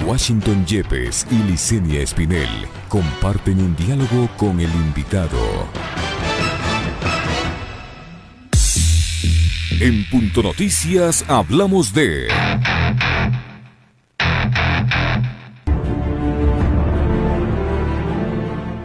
Washington Yepes y Licenia Espinel comparten un diálogo con el invitado. En Punto Noticias hablamos de...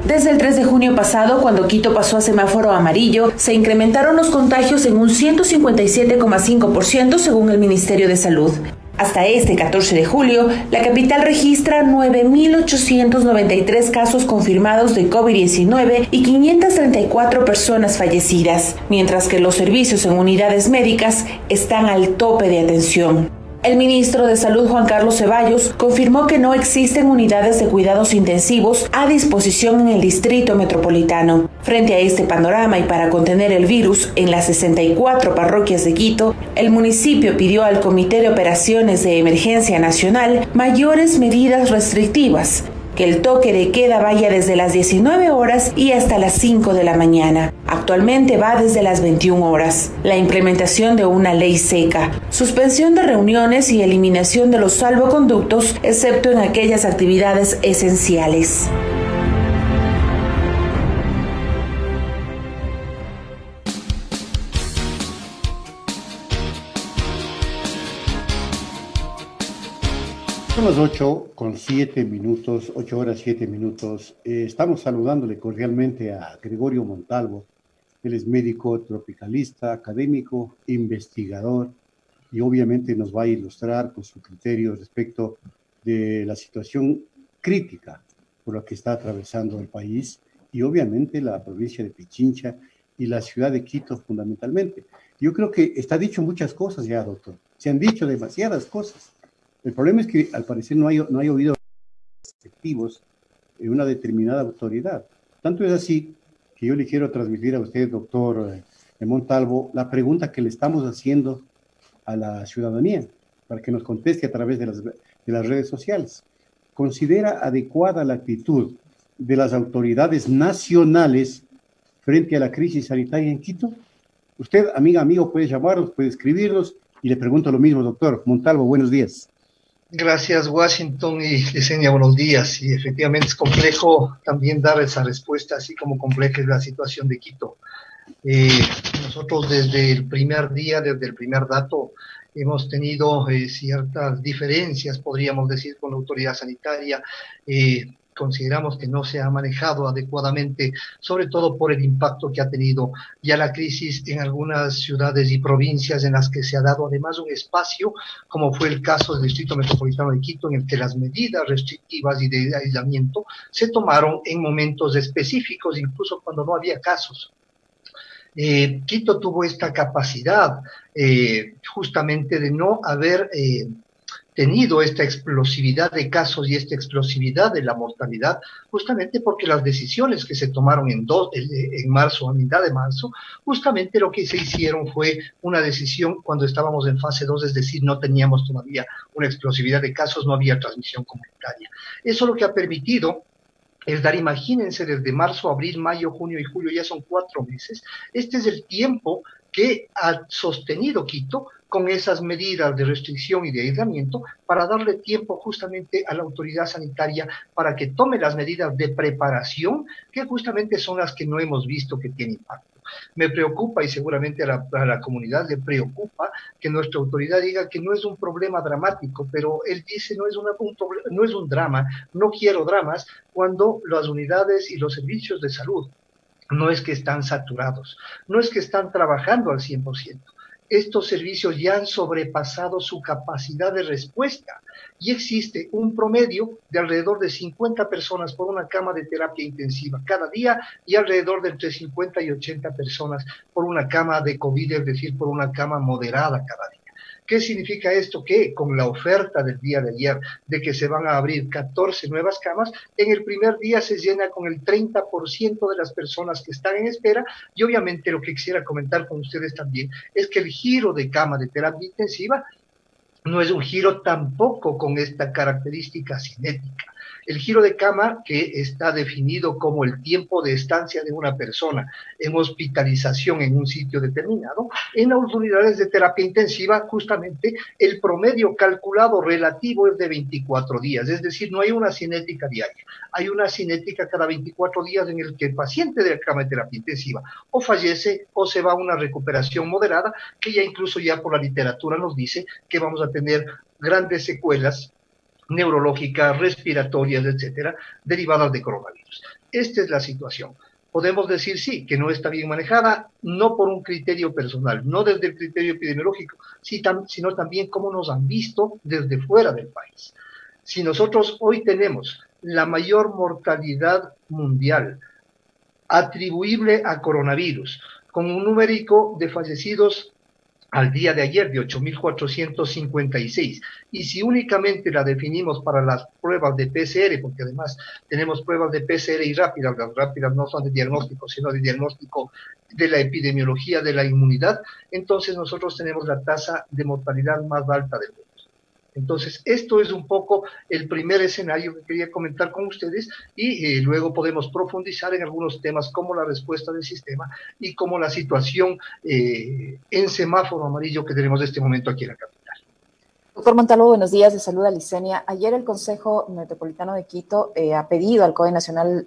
Desde el 3 de junio pasado, cuando Quito pasó a semáforo amarillo, se incrementaron los contagios en un 157,5% según el Ministerio de Salud. Hasta este 14 de julio, la capital registra 9.893 casos confirmados de COVID-19 y 534 personas fallecidas, mientras que los servicios en unidades médicas están al tope de atención. El ministro de Salud, Juan Carlos Ceballos, confirmó que no existen unidades de cuidados intensivos a disposición en el distrito metropolitano. Frente a este panorama y para contener el virus en las 64 parroquias de Quito, el municipio pidió al Comité de Operaciones de Emergencia Nacional mayores medidas restrictivas, que el toque de queda vaya desde las 19 horas y hasta las 5 de la mañana. Actualmente va desde las 21 horas. La implementación de una ley seca, suspensión de reuniones y eliminación de los salvoconductos, excepto en aquellas actividades esenciales. Son las 8:07, 8 horas 7 minutos. Estamos saludándole cordialmente a Gregorio Montalvo. Él es médico tropicalista, académico, investigador, y obviamente nos va a ilustrar con su criterio respecto de la situación crítica por la que está atravesando el país y obviamente la provincia de Pichincha y la ciudad de Quito fundamentalmente. Yo creo que está dicho muchas cosas ya, doctor. Se han dicho demasiadas cosas. El problema es que al parecer no hay oídos efectivos en una determinada autoridad. Tanto es así que yo le quiero transmitir a usted, doctor Montalvo, la pregunta que le estamos haciendo a la ciudadanía para que nos conteste a través de las redes sociales. ¿Considera adecuada la actitud de las autoridades nacionales frente a la crisis sanitaria en Quito? Usted, amigo, puede llamarnos, puede escribirnos y le pregunto lo mismo, doctor Montalvo. Buenos días. Gracias, Washington y Licenia, buenos días. Y efectivamente es complejo también dar esa respuesta, así como compleja es la situación de Quito. Nosotros desde el primer día, desde el primer dato, hemos tenido ciertas diferencias, podríamos decir, con la autoridad sanitaria. Consideramos que no se ha manejado adecuadamente, sobre todo por el impacto que ha tenido ya la crisis en algunas ciudades y provincias en las que se ha dado además un espacio, como fue el caso del Distrito Metropolitano de Quito, en el que las medidas restrictivas y de aislamiento se tomaron en momentos específicos, incluso cuando no había casos. Quito tuvo esta capacidad justamente de no haber tenido esta explosividad de casos y esta explosividad de la mortalidad, justamente porque las decisiones que se tomaron en marzo, a mitad de marzo, justamente lo que se hicieron fue una decisión cuando estábamos en fase 2, es decir, no teníamos todavía una explosividad de casos, no había transmisión comunitaria. Eso lo que ha permitido es dar, imagínense, desde marzo, abril, mayo, junio y julio, ya son 4 meses, este es el tiempo que ha sostenido Quito con esas medidas de restricción y de aislamiento para darle tiempo justamente a la autoridad sanitaria para que tome las medidas de preparación que justamente son las que no hemos visto que tienen impacto. Me preocupa y seguramente a la comunidad le preocupa que nuestra autoridad diga que no es un problema dramático, pero él dice no es un drama, no quiero dramas, cuando las unidades y los servicios de salud no es que están saturados, no es que están trabajando al 100%. Estos servicios ya han sobrepasado su capacidad de respuesta y existe un promedio de alrededor de 50 personas por una cama de terapia intensiva cada día y alrededor de entre 50 y 80 personas por una cama de COVID, es decir, por una cama moderada cada día. ¿Qué significa esto? Que con la oferta del día de ayer de que se van a abrir 14 nuevas camas, en el primer día se llena con el 30% de las personas que están en espera y obviamente lo que quisiera comentar con ustedes también es que el giro de cama de terapia intensiva no es un giro tampoco con esta característica cinética. El giro de cama, que está definido como el tiempo de estancia de una persona en hospitalización en un sitio determinado, en las unidades de terapia intensiva, justamente el promedio calculado relativo es de 24 días, es decir, no hay una cinética diaria, hay una cinética cada 24 días en el que el paciente de cama de terapia intensiva o fallece o se va a una recuperación moderada, que ya incluso ya por la literatura nos dice que vamos a tener grandes secuelas neurológicas, respiratorias, etcétera, derivadas de coronavirus. Esta es la situación. Podemos decir sí, que no está bien manejada, no por un criterio personal, no desde el criterio epidemiológico, sino también cómo nos han visto desde fuera del país. Si nosotros hoy tenemos la mayor mortalidad mundial atribuible a coronavirus, con un numérico de fallecidos al día de ayer de 8.456, y si únicamente la definimos para las pruebas de PCR, porque además tenemos pruebas de PCR y rápidas, las rápidas no son de diagnóstico, sino de diagnóstico de la epidemiología de la inmunidad, entonces nosotros tenemos la tasa de mortalidad más alta del mundo. Entonces, esto es un poco el primer escenario que quería comentar con ustedes y luego podemos profundizar en algunos temas como la respuesta del sistema y como la situación en semáforo amarillo que tenemos en este momento aquí en la capital. Doctor Montalvo, buenos días, le saluda Licenia. Ayer el Consejo Metropolitano de Quito ha pedido al COE Nacional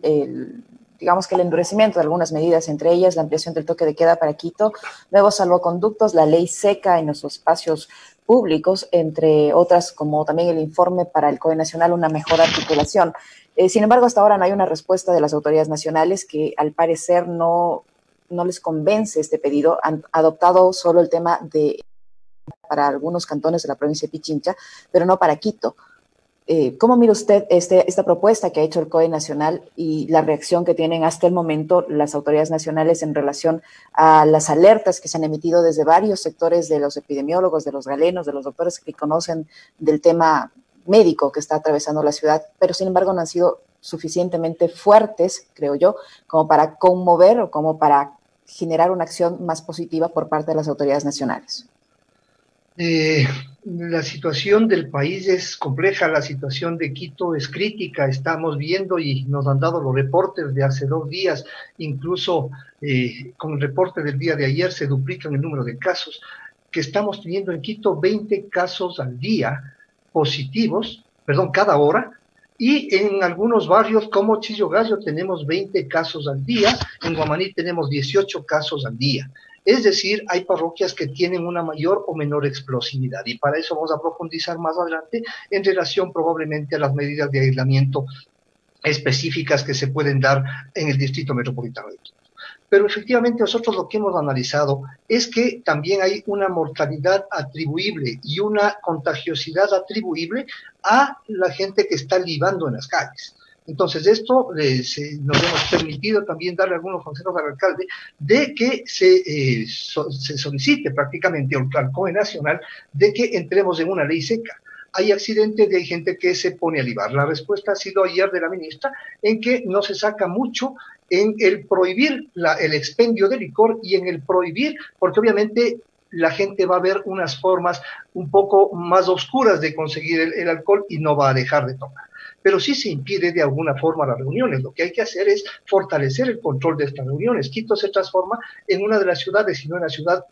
digamos que el endurecimiento de algunas medidas, entre ellas la ampliación del toque de queda para Quito, nuevos salvoconductos, la ley seca en los espacios públicos, entre otras, como también el informe para el COE Nacional, una mejor articulación. Sin embargo, hasta ahora no hay una respuesta de las autoridades nacionales que al parecer no les convence este pedido. Han adoptado solo el tema para algunos cantones de la provincia de Pichincha, pero no para Quito. ¿Cómo mira usted esta propuesta que ha hecho el COE Nacional y la reacción que tienen hasta el momento las autoridades nacionales en relación a las alertas que se han emitido desde varios sectores de los epidemiólogos, de los galenos, de los doctores que conocen del tema médico que está atravesando la ciudad, pero sin embargo no han sido suficientemente fuertes, creo yo, como para conmover o como para generar una acción más positiva por parte de las autoridades nacionales? La situación del país es compleja, la situación de Quito es crítica, estamos viendo y nos han dado los reportes de hace 2 días, incluso con el reporte del día de ayer se duplican el número de casos, que estamos teniendo en Quito 20 casos al día positivos, cada hora, y en algunos barrios como Chillo Gallo tenemos 20 casos al día, en Guamaní tenemos 18 casos al día. Es decir, hay parroquias que tienen una mayor o menor explosividad y para eso vamos a profundizar más adelante en relación probablemente a las medidas de aislamiento específicas que se pueden dar en el Distrito Metropolitano de Quito. Pero efectivamente nosotros lo que hemos analizado es que también hay una mortalidad atribuible y una contagiosidad atribuible a la gente que está libando en las calles. Entonces, esto nos hemos permitido también darle algunos consejos al alcalde de que se solicite prácticamente al COE Nacional de que entremos en una ley seca. Hay accidentes y hay gente que se pone a libar. La respuesta ha sido ayer de la ministra en que no se saca mucho en el prohibir el expendio de licor y en el prohibir, porque obviamente la gente va a ver unas formas un poco más oscuras de conseguir el alcohol y no va a dejar de tomar. Pero sí se impide de alguna forma las reuniones. Lo que hay que hacer es fortalecer el control de estas reuniones. Quito se transforma en una de las ciudades, sino en la ciudad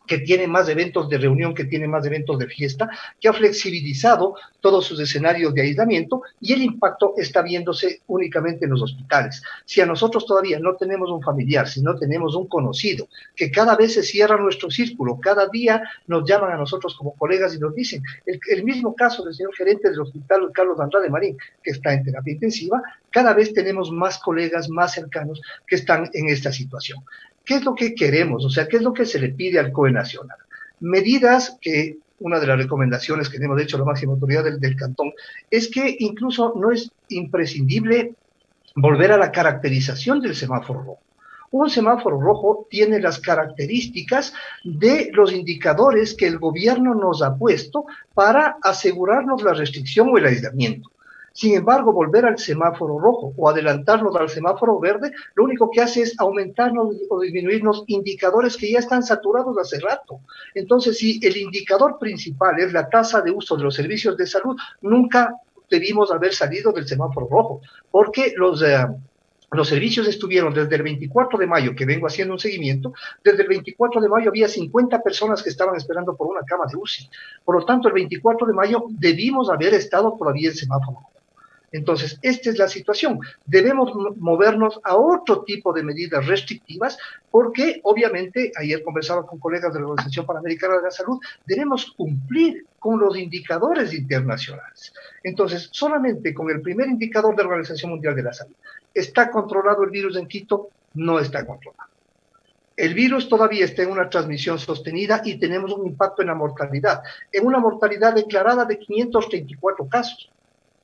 que tiene más eventos de reunión, que tiene más eventos de fiesta, que ha flexibilizado todos sus escenarios de aislamiento y el impacto está viéndose únicamente en los hospitales. Si a nosotros todavía no tenemos un familiar, si no tenemos un conocido, que cada vez se cierra nuestro círculo, cada día nos llaman a nosotros como colegas y nos dicen, el mismo caso del señor gerente del hospital Carlos Andrade Marín, que está en terapia intensiva, cada vez tenemos más colegas más cercanos que están en esta situación. ¿Qué es lo que queremos? O sea, ¿qué es lo que se le pide al COE Nacional? Medidas que, una de las recomendaciones que hemos hecho a la máxima autoridad del cantón, es que incluso no es imprescindible volver a la caracterización del semáforo rojo. Un semáforo rojo tiene las características de los indicadores que el gobierno nos ha puesto para asegurarnos la restricción o el aislamiento. Sin embargo, volver al semáforo rojo o adelantarnos al semáforo verde, lo único que hace es aumentarnos o disminuirnos indicadores que ya están saturados hace rato. Entonces, si el indicador principal es la tasa de uso de los servicios de salud, nunca debimos haber salido del semáforo rojo, porque los servicios estuvieron desde el 24 de mayo, que vengo haciendo un seguimiento, desde el 24 de mayo había 50 personas que estaban esperando por una cama de UCI. Por lo tanto, el 24 de mayo debimos haber estado todavía en semáforo. Entonces, esta es la situación. Debemos movernos a otro tipo de medidas restrictivas porque, obviamente, ayer conversaba con colegas de la Organización Panamericana de la Salud, debemos cumplir con los indicadores internacionales. Entonces, solamente con el primer indicador de la Organización Mundial de la Salud, ¿está controlado el virus en Quito? No está controlado. El virus todavía está en una transmisión sostenida y tenemos un impacto en la mortalidad, en una mortalidad declarada de 534 casos.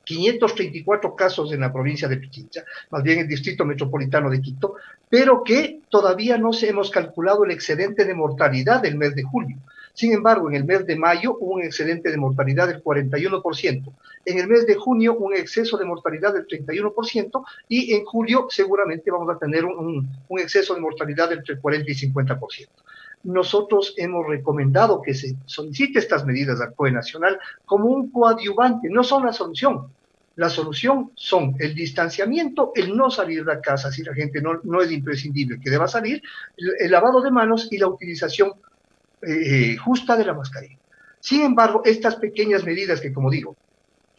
534 casos en la provincia de Pichincha, más bien el distrito metropolitano de Quito, pero que todavía no hemos calculado el excedente de mortalidad del mes de julio. Sin embargo, en el mes de mayo hubo un excedente de mortalidad del 41%, en el mes de junio un exceso de mortalidad del 31% y en julio seguramente vamos a tener un exceso de mortalidad entre 40 y 50%. Nosotros hemos recomendado que se solicite estas medidas al COE Nacional como un coadyuvante, no son la solución. La solución son el distanciamiento, el no salir de casa si la gente no es imprescindible que deba salir, el lavado de manos y la utilización justa de la mascarilla. Sin embargo, estas pequeñas medidas que, como digo,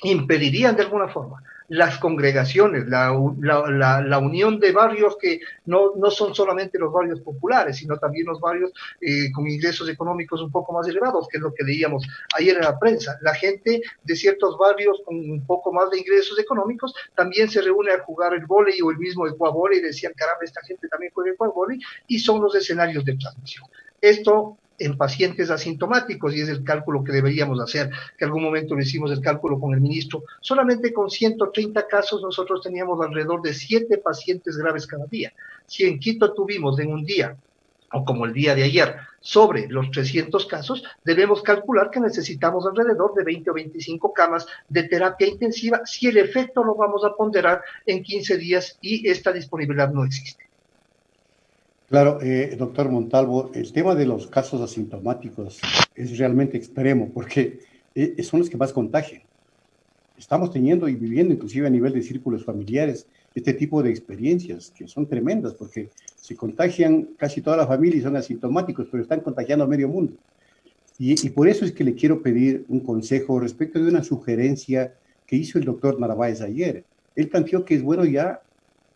impedirían de alguna forma las congregaciones, la unión de barrios que no son solamente los barrios populares, sino también los barrios con ingresos económicos un poco más elevados, que es lo que leíamos ayer en la prensa. La gente de ciertos barrios con un poco más de ingresos económicos también se reúne a jugar el vóley o el mismo ecuavóley, y decían, caramba, esta gente también juega ecuavóley, y son los escenarios de transmisión. Esto en pacientes asintomáticos, y es el cálculo que deberíamos hacer, que en algún momento le hicimos el cálculo con el ministro, solamente con 130 casos nosotros teníamos alrededor de 7 pacientes graves cada día. Si en Quito tuvimos en un día, o como el día de ayer, sobre los 300 casos, debemos calcular que necesitamos alrededor de 20 o 25 camas de terapia intensiva, si el efecto lo vamos a ponderar en 15 días y esta disponibilidad no existe. Claro, doctor Montalvo, el tema de los casos asintomáticos es realmente extremo porque son los que más contagian. Estamos teniendo y viviendo inclusive a nivel de círculos familiares este tipo de experiencias que son tremendas porque se contagian casi toda la familia y son asintomáticos, pero están contagiando a medio mundo. Y por eso es que le quiero pedir un consejo respecto de una sugerencia que hizo el doctor Narváez ayer. Él planteó que es bueno ya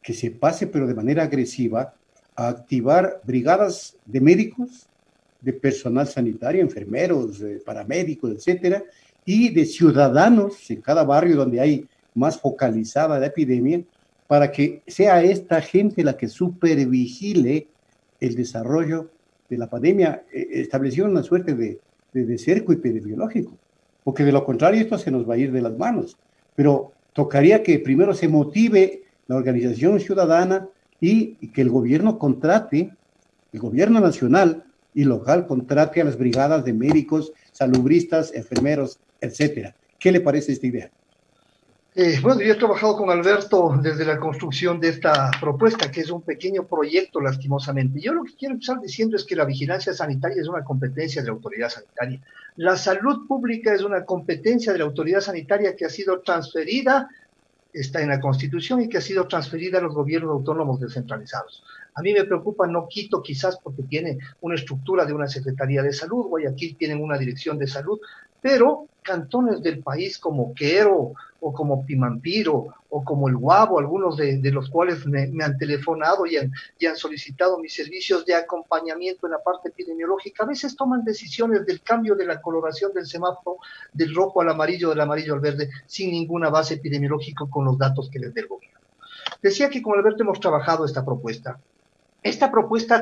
que se pase, pero de manera agresiva, a activar brigadas de médicos, de personal sanitario, enfermeros, paramédicos, etcétera, y de ciudadanos en cada barrio donde hay más focalizada la epidemia, para que sea esta gente la que supervigile el desarrollo de la pandemia, estableciendo una suerte de cerco epidemiológico, porque de lo contrario esto se nos va a ir de las manos. Pero tocaría que primero se motive la organización ciudadana y que el gobierno contrate, el gobierno nacional y local contrate a las brigadas de médicos, salubristas, enfermeros, etcétera. ¿Qué le parece esta idea? Bueno, yo he trabajado con Alberto desde la construcción de esta propuesta, que es un pequeño proyecto, lastimosamente. Yo lo que quiero empezar diciendo es que la vigilancia sanitaria es una competencia de la autoridad sanitaria. La salud pública es una competencia de la autoridad sanitaria que ha sido transferida, está en la Constitución y que ha sido transferida a los gobiernos autónomos descentralizados. A mí me preocupa no Quito, quizás porque tiene una estructura de una Secretaría de Salud, Guayaquil tienen una dirección de salud, pero cantones del país como Quero o como Pimampiro o como el Guabo, algunos de los cuales me han telefonado y han solicitado mis servicios de acompañamiento en la parte epidemiológica, a veces toman decisiones del cambio de la coloración del semáforo del rojo al amarillo, del amarillo al verde, sin ninguna base epidemiológica con los datos que les dé el gobierno. Decía que con Alberto hemos trabajado esta propuesta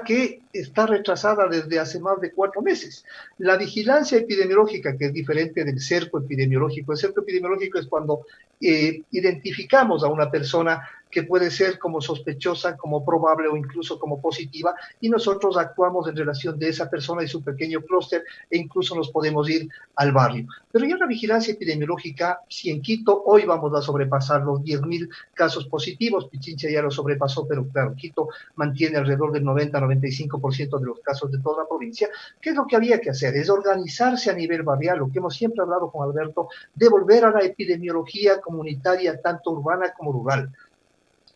que está retrasada desde hace más de 4 meses. La vigilancia epidemiológica, que es diferente del cerco epidemiológico. El cerco epidemiológico es cuando identificamos a una persona que puede ser como sospechosa, como probable o incluso como positiva, y nosotros actuamos en relación de esa persona y su pequeño clúster, e incluso nos podemos ir al barrio. Pero ya la vigilancia epidemiológica, si en Quito hoy vamos a sobrepasar los 10.000 casos positivos, Pichincha ya lo sobrepasó, pero claro, Quito mantiene alrededor del 90-95% de los casos de toda la provincia. ¿Qué es lo que había que hacer? Es organizarse a nivel barrial, lo que hemos siempre hablado con Alberto, de volver a la epidemiología comunitaria, tanto urbana como rural.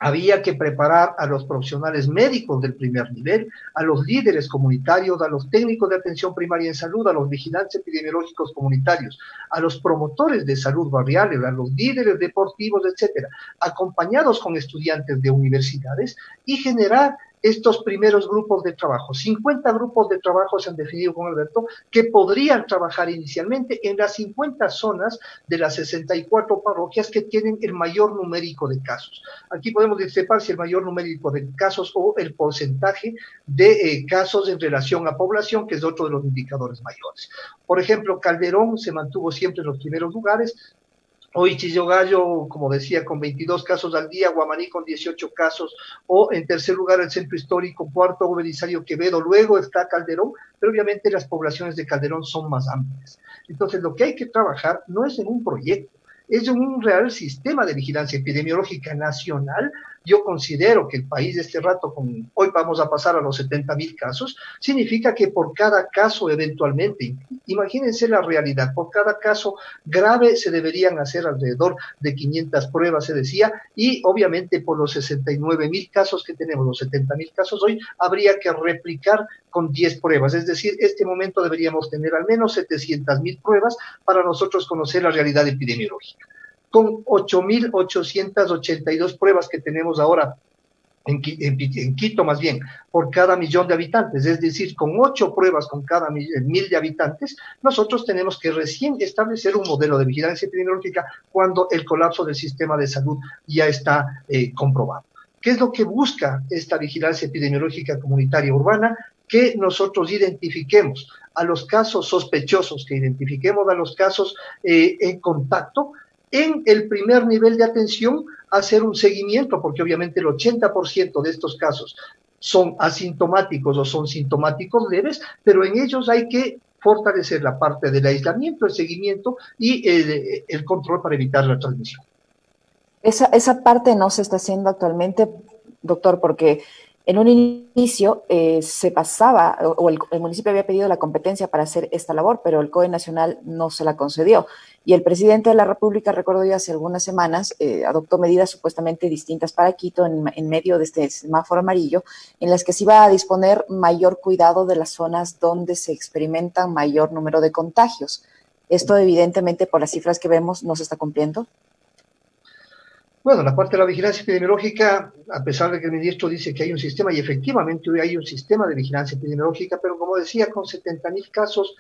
Había que preparar a los profesionales médicos del primer nivel, a los líderes comunitarios, a los técnicos de atención primaria en salud, a los vigilantes epidemiológicos comunitarios, a los promotores de salud barriales, a los líderes deportivos, etcétera, acompañados con estudiantes de universidades, y generar estos primeros grupos de trabajo. 50 grupos de trabajo se han definido con Alberto, que podrían trabajar inicialmente en las 50 zonas de las 64 parroquias que tienen el mayor numérico de casos. Aquí podemos discrepar si el mayor numérico de casos o el porcentaje de casos en relación a población, que es otro de los indicadores mayores. Por ejemplo, Calderón se mantuvo siempre en los primeros lugares. Hoy Chillogallo, como decía, con 22 casos al día, Guamaní con 18 casos, o en tercer lugar el Centro Histórico, cuarto Belisario Quevedo, luego está Calderón, pero obviamente las poblaciones de Calderón son más amplias. Entonces lo que hay que trabajar no es en un proyecto, es en un real sistema de vigilancia epidemiológica nacional. Yo considero que el país de este rato, hoy vamos a pasar a los 70.000 casos, significa que por cada caso eventualmente, imagínense la realidad, por cada caso grave se deberían hacer alrededor de 500 pruebas, se decía, y obviamente por los 69.000 casos que tenemos, los 70.000 casos hoy, habría que replicar con 10 pruebas, es decir, este momento deberíamos tener al menos 700.000 pruebas para nosotros conocer la realidad epidemiológica. Con 8.882 pruebas que tenemos ahora en Quito, más bien, por cada 1.000.000 de habitantes, es decir, con 8 pruebas con cada 1.000 de habitantes, nosotros tenemos que recién establecer un modelo de vigilancia epidemiológica cuando el colapso del sistema de salud ya está comprobado. ¿Qué es lo que busca esta vigilancia epidemiológica comunitaria urbana? Que nosotros identifiquemos a los casos sospechosos, que identifiquemos a los casos en contacto, en el primer nivel de atención, hacer un seguimiento, porque obviamente el 80% de estos casos son asintomáticos o son sintomáticos leves, pero en ellos hay que fortalecer la parte del aislamiento, el seguimiento y el control para evitar la transmisión. Esa parte no se está haciendo actualmente, doctor, porque en un inicio se pasaba, o el municipio había pedido la competencia para hacer esta labor, pero el COE Nacional no se la concedió. Y el presidente de la República, recuerdo yo hace algunas semanas, adoptó medidas supuestamente distintas para Quito en medio de este semáforo amarillo, en las que se iba a disponer mayor cuidado de las zonas donde se experimentan mayor número de contagios. Esto evidentemente por las cifras que vemos no se está cumpliendo. Bueno, la parte de la vigilancia epidemiológica, a pesar de que el ministro dice que hay un sistema, y efectivamente hoy hay un sistema de vigilancia epidemiológica, pero como decía, con 70.000 casos,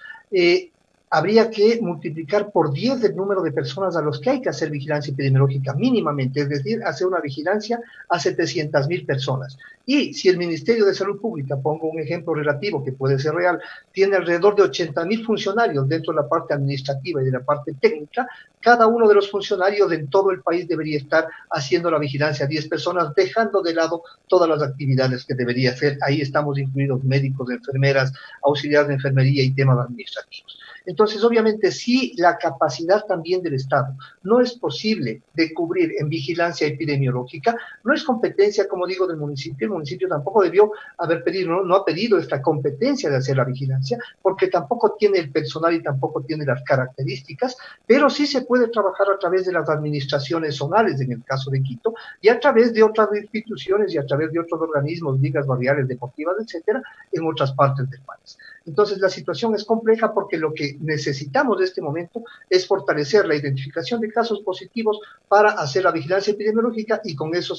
habría que multiplicar por 10 el número de personas a los que hay que hacer vigilancia epidemiológica mínimamente, es decir, hacer una vigilancia a 700.000 personas. Y si el Ministerio de Salud Pública, pongo un ejemplo relativo que puede ser real, tiene alrededor de 80.000 funcionarios dentro de la parte administrativa y de la parte técnica, cada uno de los funcionarios en todo el país debería estar haciendo la vigilancia a 10 personas, dejando de lado todas las actividades que debería hacer. Ahí estamos incluidos médicos, enfermeras, auxiliares de enfermería y temas administrativos. Entonces, obviamente, si la capacidad también del Estado no es posible de cubrir en vigilancia epidemiológica, no es competencia, como digo, del municipio. El municipio tampoco debió haber pedido, no ha pedido esta competencia de hacer la vigilancia, porque tampoco tiene el personal y tampoco tiene las características, pero sí se puede trabajar a través de las administraciones zonales, en el caso de Quito, y a través de otras instituciones y a través de otros organismos, ligas barriales, deportivas, etcétera, en otras partes del país. Entonces, la situación es compleja porque lo que necesitamos en este momento es fortalecer la identificación de casos positivos para hacer la vigilancia epidemiológica, y con eso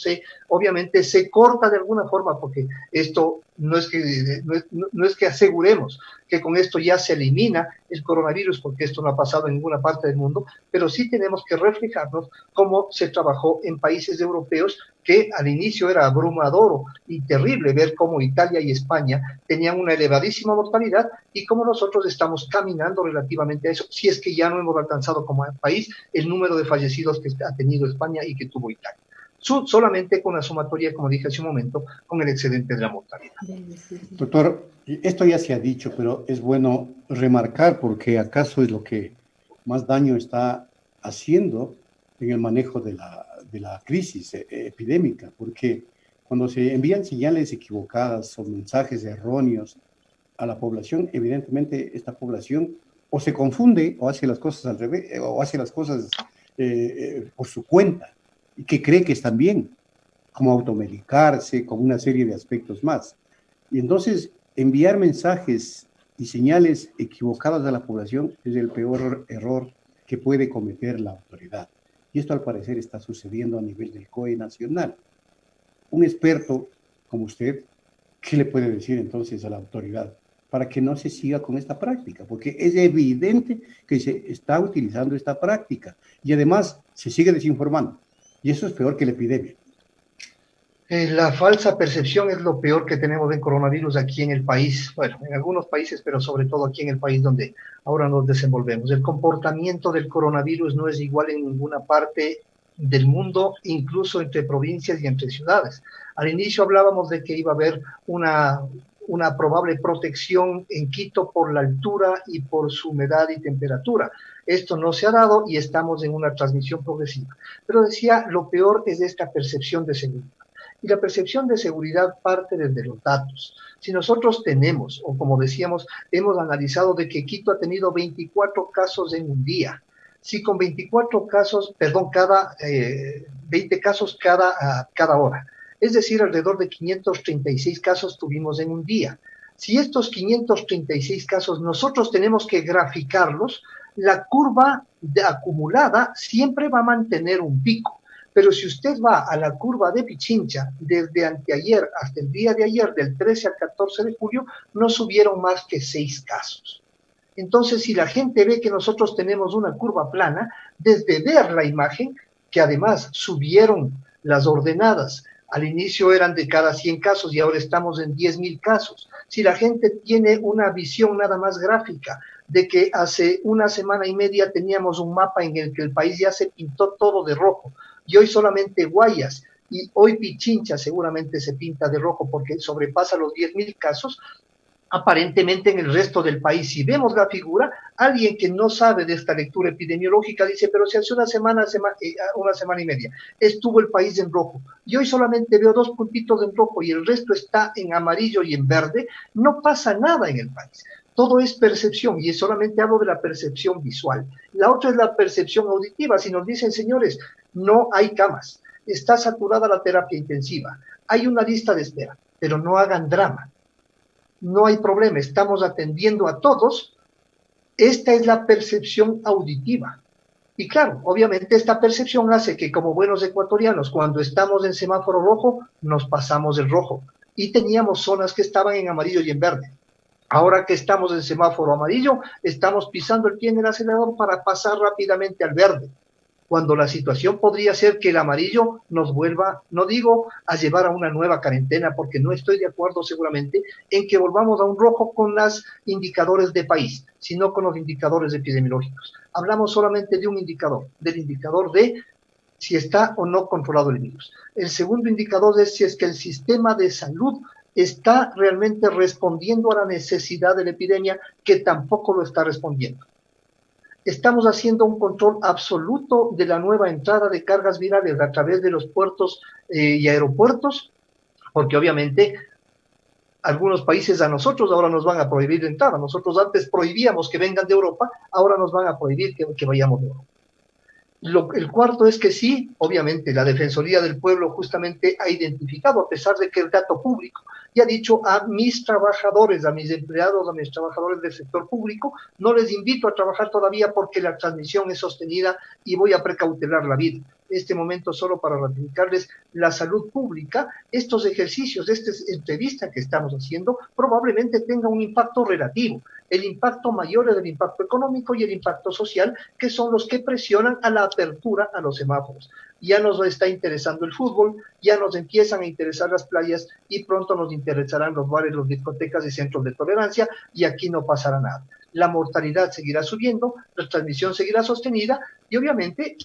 obviamente se corta de alguna forma, porque esto no es que aseguremos que con esto ya se elimina el coronavirus, porque esto no ha pasado en ninguna parte del mundo, pero sí tenemos que reflejarnos cómo se trabajó en países europeos, que al inicio era abrumador y terrible ver cómo Italia y España tenían una elevadísima mortalidad y cómo nosotros estamos caminando relativamente a eso, si es que ya no hemos alcanzado como país el número de fallecidos que ha tenido España y que tuvo Italia. solamente con la sumatoria, como dije hace un momento, con el excedente de la mortalidad. Doctor, esto ya se ha dicho, pero es bueno remarcar porque acaso es lo que más daño está haciendo en el manejo de la crisis epidémica, porque cuando se envían señales equivocadas o mensajes erróneos a la población, evidentemente esta población o se confunde o hace las cosas al revés, o hace las cosas por su cuenta, y que cree que están bien, como automedicarse, como una serie de aspectos más. Y entonces enviar mensajes y señales equivocadas a la población es el peor error que puede cometer la autoridad. Y esto al parecer está sucediendo a nivel del COE nacional. Un experto como usted, ¿qué le puede decir entonces a la autoridad para que no se siga con esta práctica? Porque es evidente que se está utilizando esta práctica y además se sigue desinformando. Y eso es peor que la epidemia. La falsa percepción es lo peor que tenemos en coronavirus aquí en el país. Bueno, en algunos países, pero sobre todo aquí en el país donde ahora nos desenvolvemos. El comportamiento del coronavirus no es igual en ninguna parte del mundo, incluso entre provincias y entre ciudades. Al inicio hablábamos de que iba a haber una probable protección en Quito por la altura y por su humedad y temperatura. Esto no se ha dado y estamos en una transmisión progresiva. Pero decía, lo peor es esta percepción de seguridad. Y la percepción de seguridad parte desde los datos. Si nosotros tenemos, o como decíamos, hemos analizado de que Quito ha tenido 24 casos en un día. Si con 24 casos, 20 casos cada hora. Es decir, alrededor de 536 casos tuvimos en un día. Si estos 536 casos nosotros tenemos que graficarlos, la curva acumulada siempre va a mantener un pico. Pero si usted va a la curva de Pichincha, desde anteayer hasta el día de ayer, del 13 al 14 de julio, no subieron más que 6 casos. Entonces, si la gente ve que nosotros tenemos una curva plana, desde ver la imagen, que además subieron las ordenadas, al inicio eran de cada 100 casos y ahora estamos en 10.000 casos. Si la gente tiene una visión nada más gráfica de que hace una semana y media teníamos un mapa en el que el país ya se pintó todo de rojo, y hoy solamente Guayas, y hoy Pichincha seguramente se pinta de rojo porque sobrepasa los 10.000 casos, aparentemente en el resto del país, si vemos la figura, alguien que no sabe de esta lectura epidemiológica dice, pero si hace una semana y media estuvo el país en rojo, y hoy solamente veo 2 puntitos en rojo y el resto está en amarillo y en verde, no pasa nada en el país. Todo es percepción, y solamente hablo de la percepción visual. La otra es la percepción auditiva. Si nos dicen, señores, no hay camas, está saturada la terapia intensiva, hay una lista de espera, pero no hagan drama, no hay problema, estamos atendiendo a todos. Esta es la percepción auditiva. Y claro, obviamente esta percepción hace que como buenos ecuatorianos, cuando estamos en semáforo rojo, nos pasamos el rojo. Y teníamos zonas que estaban en amarillo y en verde. Ahora que estamos en semáforo amarillo, estamos pisando el pie en el acelerador para pasar rápidamente al verde, cuando la situación podría ser que el amarillo nos vuelva, no digo a llevar a una nueva cuarentena, porque no estoy de acuerdo seguramente en que volvamos a un rojo con los indicadores de país, sino con los indicadores epidemiológicos. Hablamos solamente de un indicador, del indicador de si está o no controlado el virus. El segundo indicador es si es que el sistema de salud está realmente respondiendo a la necesidad de la epidemia, que tampoco lo está respondiendo. Estamos haciendo un control absoluto de la nueva entrada de cargas virales a través de los puertos y aeropuertos, porque obviamente algunos países a nosotros ahora nos van a prohibir entrar. Nosotros antes prohibíamos que vengan de Europa, ahora nos van a prohibir que vayamos de Europa. El cuarto es que sí, obviamente, la Defensoría del Pueblo justamente ha identificado, a pesar de que es dato público, y ha dicho a mis trabajadores, a mis empleados, a mis trabajadores del sector público, no les invito a trabajar todavía porque la transmisión es sostenida y voy a precautelar la vida. Este momento solo para ratificarles la salud pública, estos ejercicios, esta entrevista que estamos haciendo, probablemente tenga un impacto relativo. El impacto mayor es el impacto económico y el impacto social, que son los que presionan a la apertura a los semáforos. Ya nos está interesando el fútbol, ya nos empiezan a interesar las playas y pronto nos interesarán los bares, las discotecas y centros de tolerancia, y aquí no pasará nada. La mortalidad seguirá subiendo, la transmisión seguirá sostenida y obviamente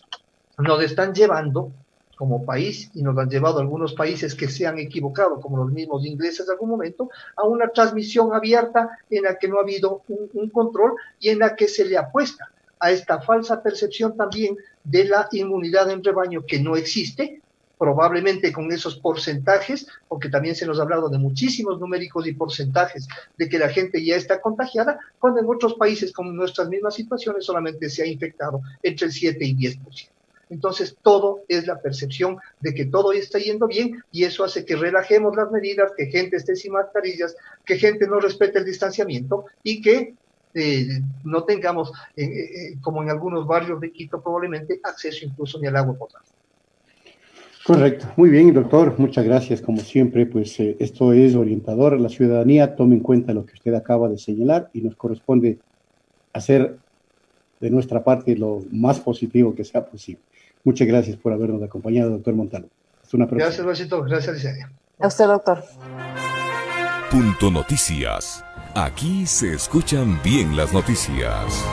nos están llevando como país y nos han llevado a algunos países que se han equivocado, como los mismos ingleses en algún momento, a una transmisión abierta en la que no ha habido un control y en la que se le apuesta a esta falsa percepción también de la inmunidad en rebaño que no existe, probablemente con esos porcentajes, porque también se nos ha hablado de muchísimos numéricos y porcentajes de que la gente ya está contagiada, cuando en otros países con nuestras mismas situaciones solamente se ha infectado entre el 7 y 10%. Entonces, todo es la percepción de que todo está yendo bien y eso hace que relajemos las medidas, que gente esté sin mascarillas, que gente no respete el distanciamiento y que no tengamos, como en algunos barrios de Quito probablemente, acceso incluso ni al agua potable. Correcto. Muy bien, doctor. Muchas gracias. Como siempre, pues esto es orientador a la ciudadanía. Tome en cuenta lo que usted acaba de señalar y nos corresponde hacer de nuestra parte lo más positivo que sea posible. Muchas gracias por habernos acompañado, doctor Montalvo. Hasta una próxima. Gracias, Luisito. Gracias, Licenia. A usted, doctor. Punto Noticias. Aquí se escuchan bien las noticias.